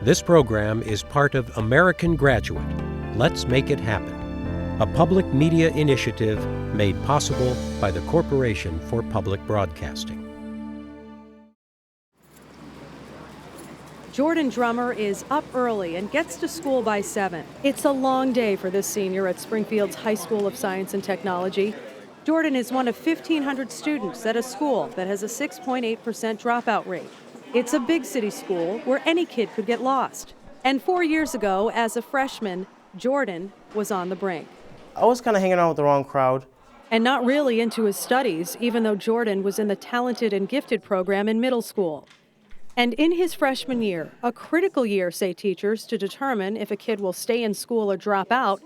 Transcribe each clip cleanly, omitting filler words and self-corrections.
This program is part of American Graduate. Let's make it happen. A public media initiative made possible by the Corporation for Public Broadcasting. Jordan Drummer is up early and gets to school by 7. It's a long day for this senior at Springfield's High School of Science and Technology. Jordan is one of 1,500 students at a school that has a 6.8% dropout rate. It's a big city school where any kid could get lost. And 4 years ago, as a freshman, Jordan was on the brink. I was kind of hanging out with the wrong crowd. And not really into his studies, even though Jordan was in the Talented and Gifted program in middle school. And in his freshman year, a critical year, say teachers, to determine if a kid will stay in school or drop out,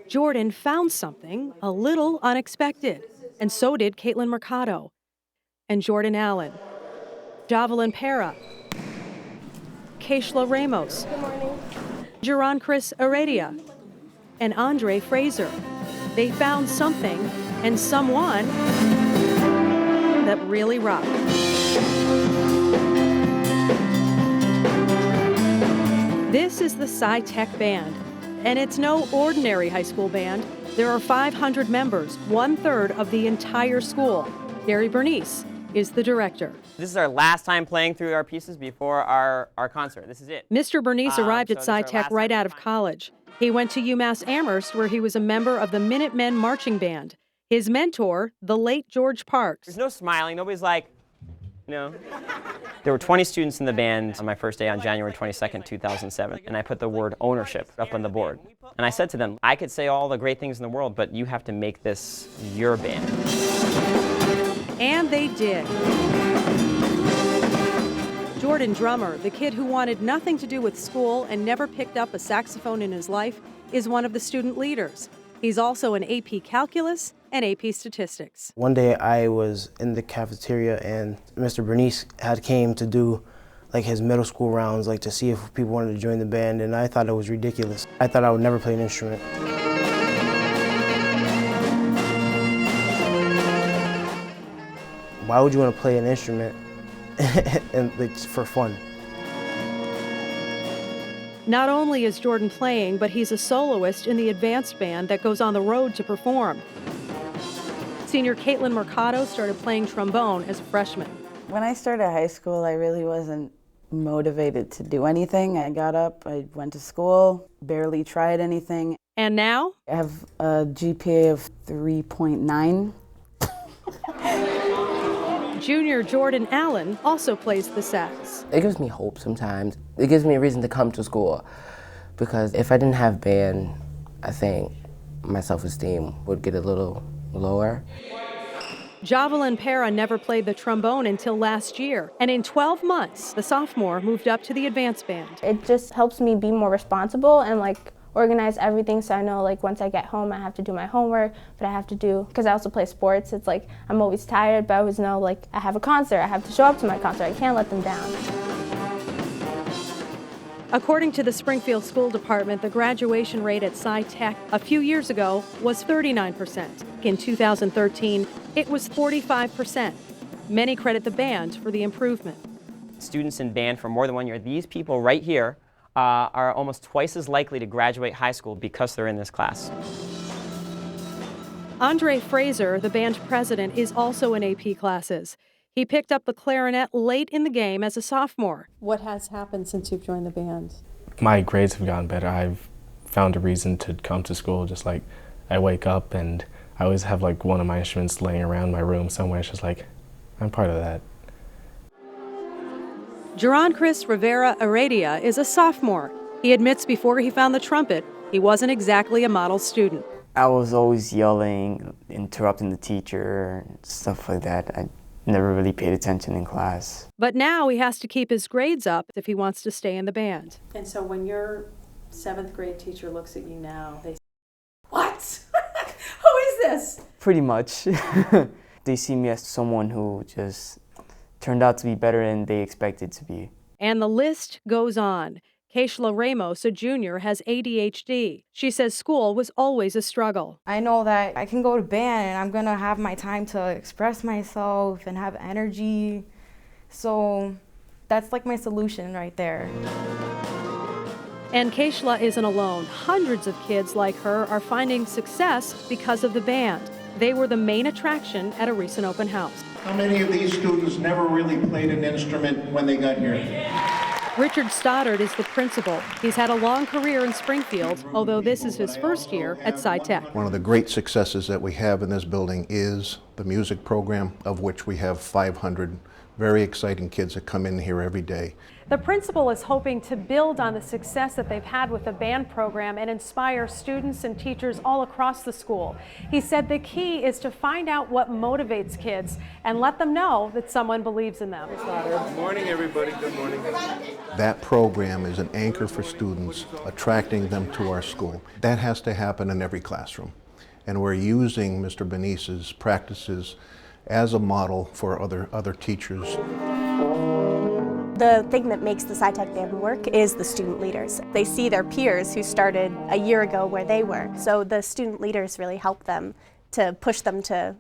Jordan found something a little unexpected. And so did KAITLYN MERCADO and Jordan Allen, JAVELIN PARRA, KAITLYN Ramos, Chris Heredia, and Andre FRASER. They found something and someone that really rocked. This is the Sci-Tech Band, and it's no ordinary high school band. There are 500 members, 1/3 of the entire school. Gary Bernice is the director. This is our last time playing through our pieces before our concert. This is it. Mr. Bernice arrived at Sci-Tech right out of college. He went to UMass Amherst, where he was a member of the Minutemen Marching Band. His mentor, the late George Parks. There's no smiling. Nobody's like, no. There were 20 students in the band on my first day on January 22nd, 2007, and I put the word ownership up on the board. And I said to them, I could say all the great things in the world, but you have to make this your band. And they did. Jordan Drummer, the kid who wanted nothing to do with school and never picked up a saxophone in his life, is one of the student leaders. He's also an AP Calculus and AP Statistics. One day I was in the cafeteria and Mr. Bernice had came to do like his middle school rounds, like to see if people wanted to join the band, and I thought it was ridiculous. I thought I would never play an instrument. Why would you want to play an instrument and it's for fun? Not only is Jordan playing, but he's a soloist in the advanced band that goes on the road to perform. Senior KAITLYN MERCADO started playing trombone as a freshman. When I started high school, I really wasn't motivated to do anything. I got up, I went to school, barely tried anything. And now? I have a GPA of 3.9. Junior Jordan Allen also plays the sax. It gives me hope sometimes. It gives me a reason to come to school, because if I didn't have band, I think my self-esteem would get a little lower. JAVELIN PARRA never played the trombone until last year, and in 12 months, the sophomore moved up to the advanced band. It just helps me be more responsible and organize everything, so I know once I get home I have to do my homework, but I have to do, because I also play sports, it's I'm always tired, but I always know I have a concert, I have to show up to my concert, I can't let them down. According to the Springfield School Department, the graduation rate at Sci-Tech a few years ago was 39%. In 2013, it was 45%. Many credit the band for the improvement. Students in band for more than 1 year, these people right here are almost twice as likely to graduate high school because they're in this class. Andre FRASER, the band president, is also in AP classes. He picked up the clarinet late in the game as a sophomore. What has happened since you've joined the band? My grades have gotten better. I've found a reason to come to school. Just I wake up and I always have one of my instruments laying around my room somewhere. It's just I'm part of that. Chris Heredia is a sophomore. He admits before he found the trumpet, he wasn't exactly a model student. I was always yelling, interrupting the teacher, stuff like that. I never really paid attention in class. But now he has to keep his grades up if he wants to stay in the band. And so when your 7th grade teacher looks at you now, they say, what? Who is this? Pretty much. They see me as someone who just turned out to be better than they expected to be. And the list goes on. KAITLYN Ramos, a junior, has ADHD. She says school was always a struggle. I know that I can go to band and I'm going to have my time to express myself and have energy. So that's my solution right there. And KAITLYN isn't alone. Hundreds of kids like her are finding success because of the band. They were the main attraction at a recent open house. How many of these students never really played an instrument when they got here? Richard Stoddard is the principal. He's had a long career in Springfield, although this is his first year at SciTech. One of the great successes that we have in this building is the music program, of which we have 500 very exciting kids that come in here every day. The principal is hoping to build on the success that they've had with the band program and inspire students and teachers all across the school. He said the key is to find out what motivates kids and let them know that someone believes in them. Good morning, everybody. Good morning. That program is an anchor for students, attracting them to our school. That has to happen in every classroom. And we're using Mr. Bernice's practices as a model for other teachers. The thing that makes the SciTech band work is the student leaders. They see their peers who started a year ago where they were. So the student leaders really help them to push them to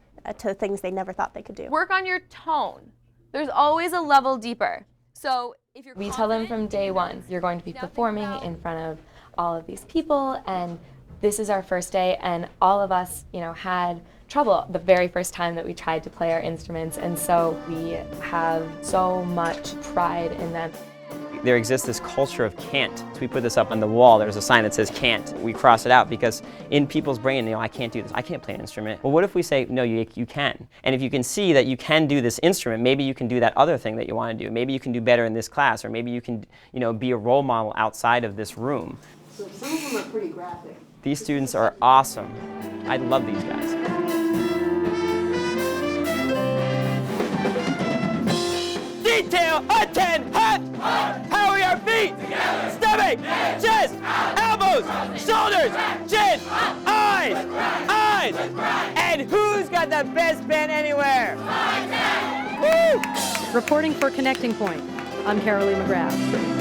things they never thought they could do. Work on your tone. There's always a level deeper. So if you're We tell them from day one, you're going to be performing in front of all of these people, and this is our first day, and all of us, had trouble the very first time that we tried to play our instruments, and so we have so much pride in them. There exists this culture of can't. So we put this up on the wall. There's a sign that says can't. We cross it out because in people's brain, I can't do this. I can't play an instrument. Well, what if we say, no, you can? And if you can see that you can do this instrument, maybe you can do that other thing that you want to do. Maybe you can do better in this class, or maybe you can, be a role model outside of this room. So some of them are pretty graphic. These students are awesome. I love these guys. Detail, attend, hut, how are your feet, stomach, chest, elbows, shoulders, chin, eyes, and who's got the best band anywhere? Woo! Reporting for Connecting Point, I'm Carolee McGrath.